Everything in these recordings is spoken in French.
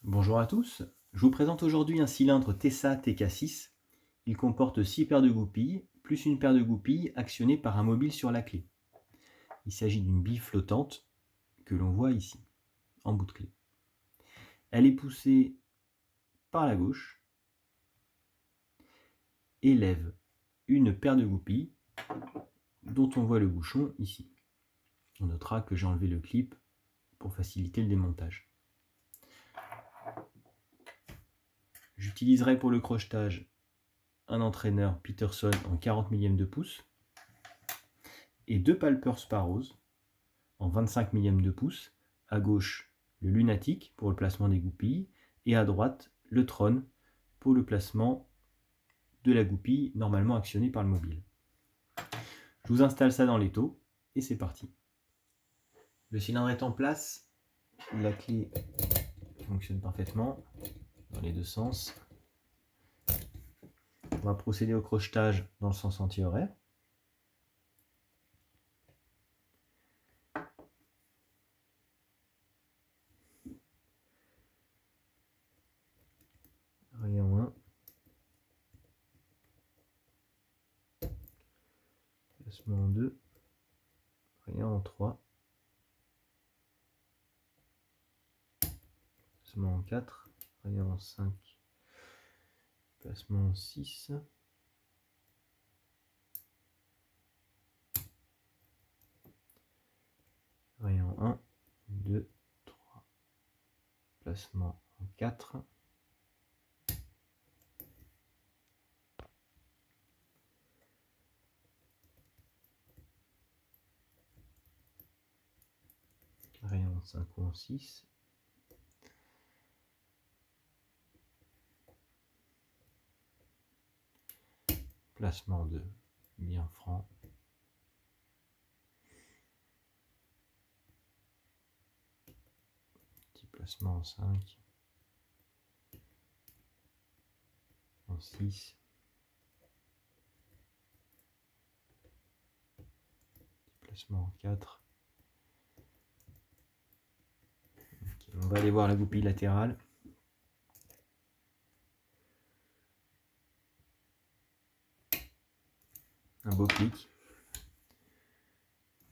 Bonjour à tous, je vous présente aujourd'hui un cylindre Tessa TK6. Il comporte 6 paires de goupilles, plus une paire de goupilles actionnées par un mobile sur la clé. Il s'agit d'une bille flottante que l'on voit ici, en bout de clé. Elle est poussée par la gauche et lève une paire de goupilles dont on voit le bouchon ici. On notera que j'ai enlevé le clip pour faciliter le démontage. J'utiliserai pour le crochetage un entraîneur Peterson en 40 millième de pouce et deux palpeurs Sparrows en 25 millième de pouce. À gauche, le lunatique pour le placement des goupilles et à droite, le trône pour le placement de la goupille normalement actionnée par le mobile. Je vous installe ça dans l'étau et c'est parti. Le cylindre est en place, la clé fonctionne parfaitement dans les deux sens. On va procéder au crochetage dans le sens anti-horaire. Rayon 1. Placement en 2. Rayon en 3. Placement en 4. Rayon en 5. Placement en 6. Rayon 1, 2, 3. Placement en 4. Rayon 5 ou en 6. Placement de bien franc. Petit placement en 5. En 6. Petit placement en 4. Okay, on va aller voir la goupille latérale. Un beau clic.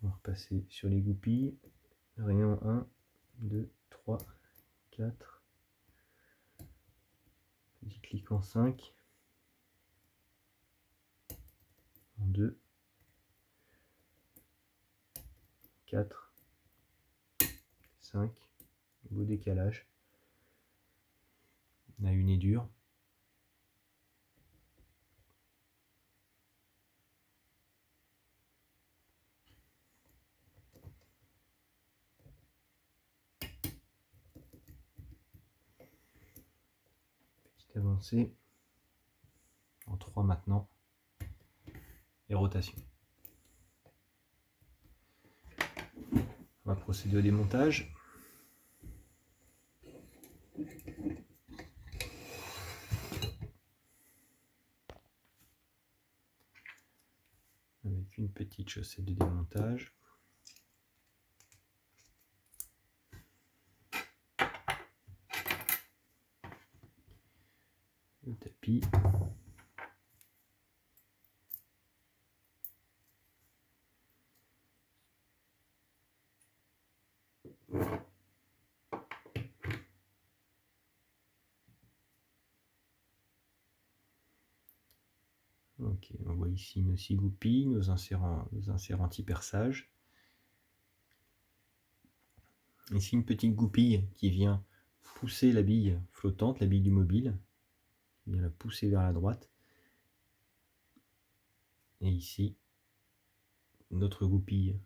On va repasser sur les goupilles. Rayon 1, 2, 3, 4. Petit clic en 5. En 2. 4. 5. Beau décalage. On a une est dure. Petite avancée. En 3 maintenant. Et rotation. On va procéder au démontage. Avec une petite chaussette de démontage. Le tapis. Ok, on voit ici nos 6 goupilles, nos inserts anti-perçage. Ici une petite goupille qui vient pousser la bille flottante, la bille du mobile, qui vient la pousser vers la droite. Et ici, notre goupille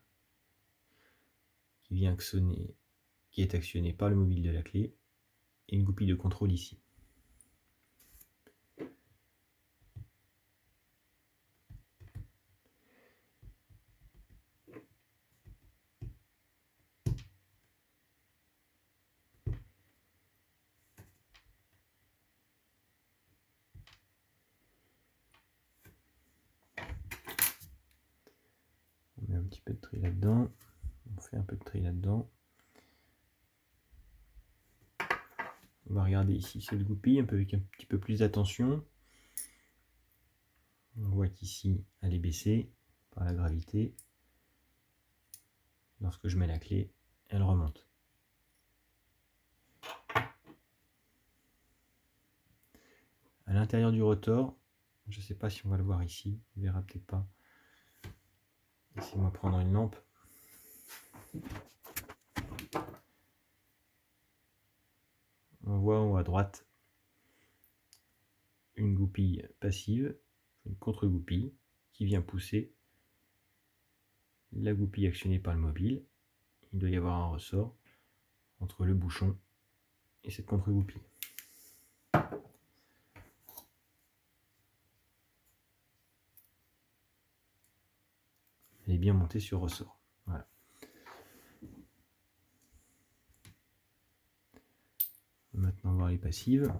qui vient actionner, qui est actionnée par le mobile de la clé, et une goupille de contrôle ici. On met un petit peu de tri là-dedans, on fait un peu de tri là-dedans. On va regarder ici cette goupille avec un petit peu plus d'attention. On voit qu'ici, elle est baissée par la gravité. Lorsque je mets la clé, elle remonte. À l'intérieur du rotor, je ne sais pas si on va le voir ici, on verra peut-être pas. Laissez-moi prendre une lampe. On voit en haut à droite une goupille passive, une contre-goupille qui vient pousser la goupille actionnée par le mobile. Il doit y avoir un ressort entre le bouchon et cette contre-goupille. Elle est bien montée sur ressort. Voilà. Maintenant, on va voir les passives.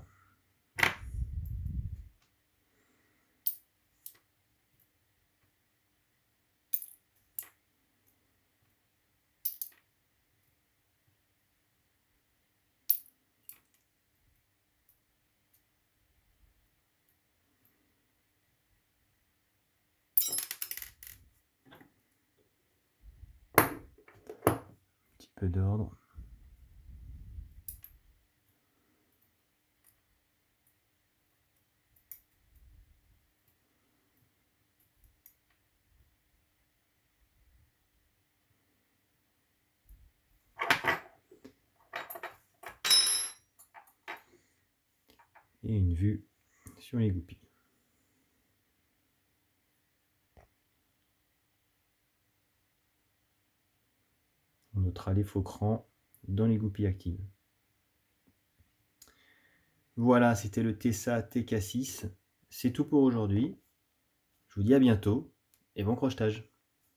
Un petit peu d'ordre. Et une vue sur les goupilles. On notera les faux crans dans les goupilles actives. Voilà, c'était le Tesa TK6. C'est tout pour aujourd'hui. Je vous dis à bientôt et bon crochetage.